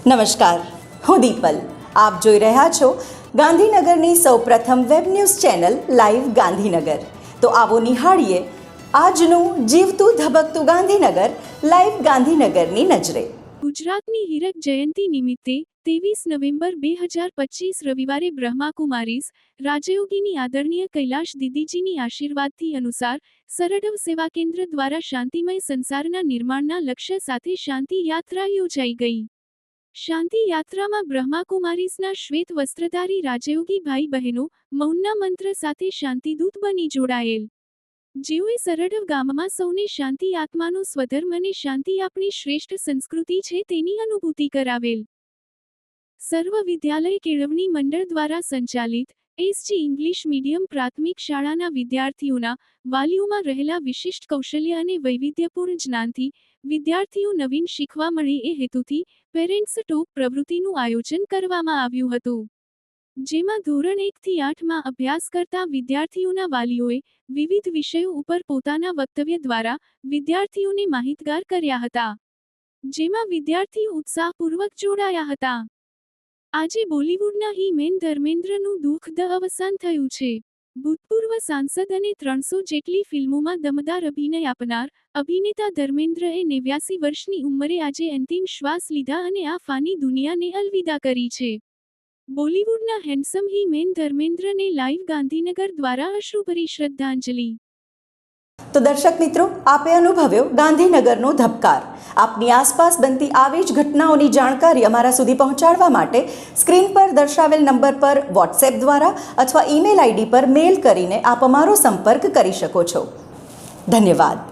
નમસ્કાર, હું દીપલ. આપ જોઈ રહ્યા છો ગાંધીનગરની સૌપ્રથમ web news channel live Gandhinagar. તો આવો નિહાળીએ આજનું જીવતું ધબકતું ગાંધીનગર લાઈવ ગાંધીનગરની નજરે. ગુજરાતની હીરક જયંતિ નિમિત્તે 23 નવેમ્બર 2025 રવિવારે બ્રહ્માકુમારીઝ રાજયોગીની આદરણીય કૈલાશ દીદીજીની આશીર્વાદથી અનુસાર સરડવ સેવા કેન્દ્ર દ્વારા શાંતિમય સંસારના નિર્માણના લક્ષ્ય સાથે શાંતિ યાત્રા યોજાઈ ગઈ. શાંતિ યાત્રામાં બ્રહ્માકુમારીઝના શ્વેત વસ્ત્રધારી રાજયોગી ભાઈ બહેનો મૌનના મંત્ર સાથે શાંતિદૂત બની જોડાયેલ. જેઓએ સરડવ ગામમાં સૌને શાંતિ આત્માનો સ્વધર્મ અને શાંતિ આપણી શ્રેષ્ઠ સંસ્કૃતિ છે તેની અનુભૂતિ કરાવેલ. સર્વ વિદ્યાલય કેળવણી મંડળ દ્વારા સંચાલિત એસજી ઇંગ્લિશ મીડિયમ પ્રાથમિક શાળાના વિદ્યાર્થીઓના વાલીઓમાં રહેલા વિશિષ્ટ કૌશલ્ય અને વૈવિધ્યપૂર્ણ જ્ઞાનથી વિદ્યાર્થીઓ નવીન શીખવા મળે એ હેતુથી પેરેન્ટ્સ ટોક પ્રવૃત્તિનું આયોજન કરવામાં આવ્યું હતું. જેમાં ધોરણ 1 થી 8માં અભ્યાસ કરતા વિદ્યાર્થીઓના વાલીઓએ વિવિધ વિષયો ઉપર પોતાના વક્તવ્ય દ્વારા વિદ્યાર્થીઓને માહિતગાર કર્યા હતા. જેમાં વિદ્યાર્થીઓ ઉત્સાહપૂર્વક જોડાયા હતા. આજે બોલિવૂડના હિમેન ધર્મેન્દ્રનું દુઃખદ અવસાન થયું છે. ભૂતપૂર્વ સાંસદ અને 300 જેટલી ફિલ્મોમાં દમદાર અભિનય આપનાર અભિનેતા ધર્મેન્દ્રએ 89 વર્ષની ઉંમરે આજે અંતિમ શ્વાસ લીધા અને આ ફાની દુનિયાને અલવિદા કરી છે. બોલિવૂડના હેન્ડસમ હિમેન ધર્મેન્દ્રને લાઈવ ગાંધીનગર દ્વારા અશ્રુભરી શ્રદ્ધાંજલિ. તો દર્શક મિત્રો, આપે અનુભવ્યો ગાંધીનગરનો ધબકાર. આપની આસપાસ બનતી આવી જ ઘટનાઓની જાણકારી અમારા સુધી પહોંચાડવા માટે સ્ક્રીન પર દર્શાવેલ નંબર પર વોટ્સએપ દ્વારા અથવા ઈમેલ આઈડી પર મેલ કરીને આપ અમારો સંપર્ક કરી શકો છો. ધન્યવાદ.